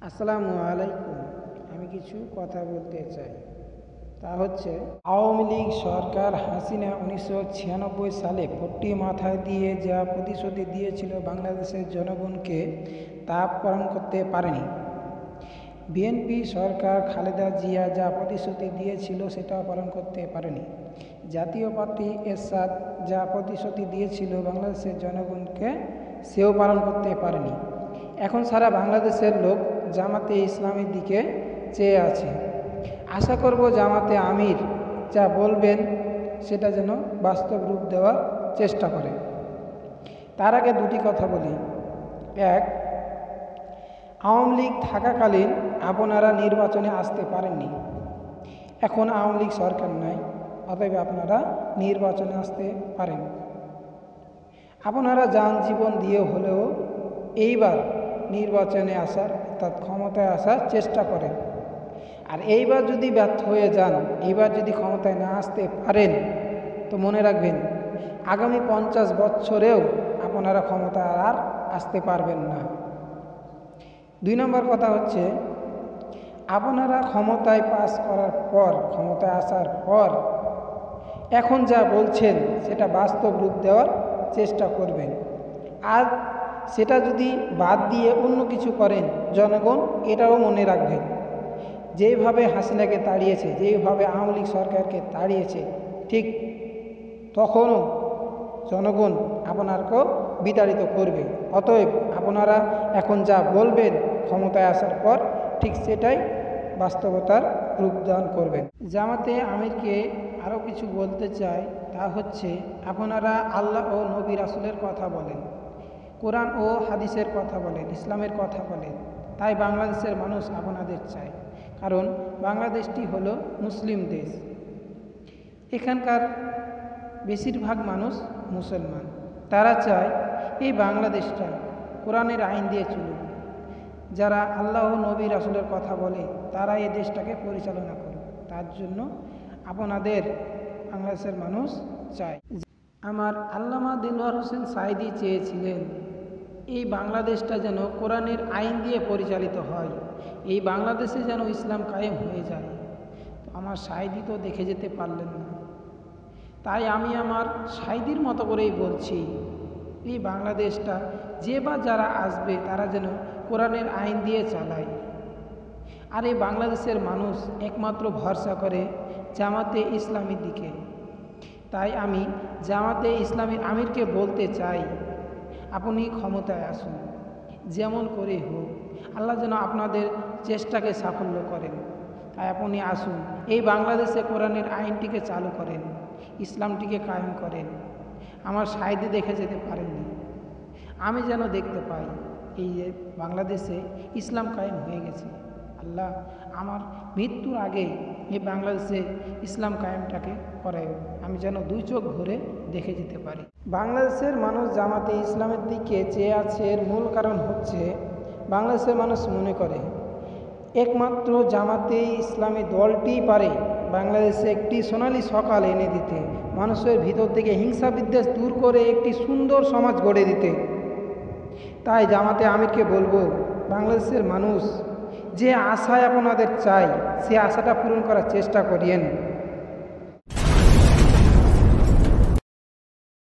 আসসালামু আলাইকুম। আমি কিছু কথা বলতে চাই। তা হচ্ছে, আওয়ামী লীগ সরকার হাসিনা 1996 সালে পট্টি মাথায় দিয়ে যা প্রতিশ্রুতি দিয়েছিল বাংলাদেশের জনগণকে, তা পালন করতে পারেনি। বিএনপি সরকার খালেদা জিয়া যা প্রতিশ্রুতি দিয়েছিল সেটাও পালন করতে পারেনি। জাতীয় পার্টি এরশাদ যা প্রতিশ্রুতি দিয়েছিল বাংলাদেশের জনগণকে, সেও পালন করতে পারেনি। এখন সারা বাংলাদেশের লোক জামাতে ইসলামের দিকে চেয়ে আছে। আশা করব জামাতে আমির যা বলবেন সেটা যেন বাস্তব রূপ দেওয়ার চেষ্টা করে। তার আগে দুটি কথা বলি। এক, আওয়ামী লীগ থাকাকালীন আপনারা নির্বাচনে আসতে পারেননি। এখন আওয়ামী লীগ সরকার নাই, অতএব আপনারা নির্বাচনে আসতে পারেন। আপনারা যান জীবন দিয়ে হলেও এইবার নির্বাচনে আসার অর্থাৎ ক্ষমতায় আসার চেষ্টা করেন। আর এইবার যদি ব্যর্থ হয়ে যান, এইবার যদি ক্ষমতায় না আসতে পারেন, তো মনে রাখবেন আগামী 50 বছরেও আপনারা ক্ষমতায় আর আসতে পারবেন না। 2 নম্বর কথা হচ্ছে, আপনারা ক্ষমতায় পাস করার পর, ক্ষমতায় আসার পর এখন যা বলছেন সেটা বাস্তব রূপ দেওয়ার চেষ্টা করবেন। আর সেটা যদি বাদ দিয়ে অন্য কিছু করেন, জনগণ এটাও মনে রাখবেন, যেইভাবে হাসিনাকে তাড়িয়েছে, যেইভাবে আওয়ামী লীগ সরকারকে তাড়িয়েছে, ঠিক তখনও জনগণ আপনারকেও বিতাড়িত করবে। অতএব আপনারা এখন যা বলবেন ক্ষমতায় আসার পর, ঠিক সেটাই বাস্তবতার রূপদান করবেন। জামাতে আমিরকে আরও কিছু বলতে চাই। তা হচ্ছে, আপনারা আল্লাহ ও নবী রাসূলের কথা বলেন, কোরআন ও হাদিসের কথা বলেন, ইসলামের কথা বলেন। তাই বাংলাদেশের মানুষ আপনাদের চায়, কারণ বাংলাদেশটি হলো মুসলিম দেশ। এখানকার বেশিরভাগ মানুষ মুসলমান। তারা চায় এই বাংলাদেশটা কোরআনের আইন দিয়ে চলুক। যারা আল্লাহ ও নবী রাসূলের কথা বলে তারা এই দেশটাকে পরিচালনা করুক। তার জন্য আপনাদের বাংলাদেশের মানুষ চায়। আমার আল্লামা দেলোয়ার হোসেন সাঈদী চেয়েছিলেন এই বাংলাদেশটা যেন কোরআনের আইন দিয়ে পরিচালিত হয়, এই বাংলাদেশে যেন ইসলাম কায়েম হয়ে যায়। তো আমার সাঈদী তো দেখে যেতে পারলেন না, তাই আমি আমার সাঈদীর মতো করেই বলছি, এই বাংলাদেশটা যে বা যারা আসবে তারা যেন কোরআনের আইন দিয়ে চালায়। আর এই বাংলাদেশের মানুষ একমাত্র ভরসা করে জামাতে ইসলামীর দিকে। তাই আমি জামাতে ইসলামীর আমিরকে বলতে চাই, আপনি ক্ষমতায় আসুন, যেমন করে হোক আল্লাহ যেন আপনাদের চেষ্টাকে সাফল্য করেন। তাই আপনি আসুন, এই বাংলাদেশে কোরআনের আইনটিকে চালু করেন, ইসলামটিকে কায়েম করেন। আমার সাঈদী দেখে যেতে পারেননি, আমি যেন দেখতে পাই এই যে বাংলাদেশে ইসলাম কায়েম হয়ে গেছে। আল্লাহ আমার মৃত্যুর আগেই এই বাংলাদেশে ইসলাম কায়েমটাকে করায়, আমি যেন 2 চোখ ভরে দেখে যেতে পারি। বাংলাদেশের মানুষ জামাতে ইসলামের দিকে চেয়ে আছে, এর মূল কারণ হচ্ছে বাংলাদেশের মানুষ মনে করে একমাত্র জামাতে ইসলামী দলটিই পারে বাংলাদেশে একটি সোনালী সকাল এনে দিতে, মানুষের ভিতর থেকে হিংসা বিদ্বেষ দূর করে একটি সুন্দর সমাজ গড়ে দিতে। তাই জামাতে আমিরকে বলবো, বাংলাদেশের মানুষ যে আশায় আপনাদের চাই, সে আশাটা পূরণ করার চেষ্টা করিয়েন।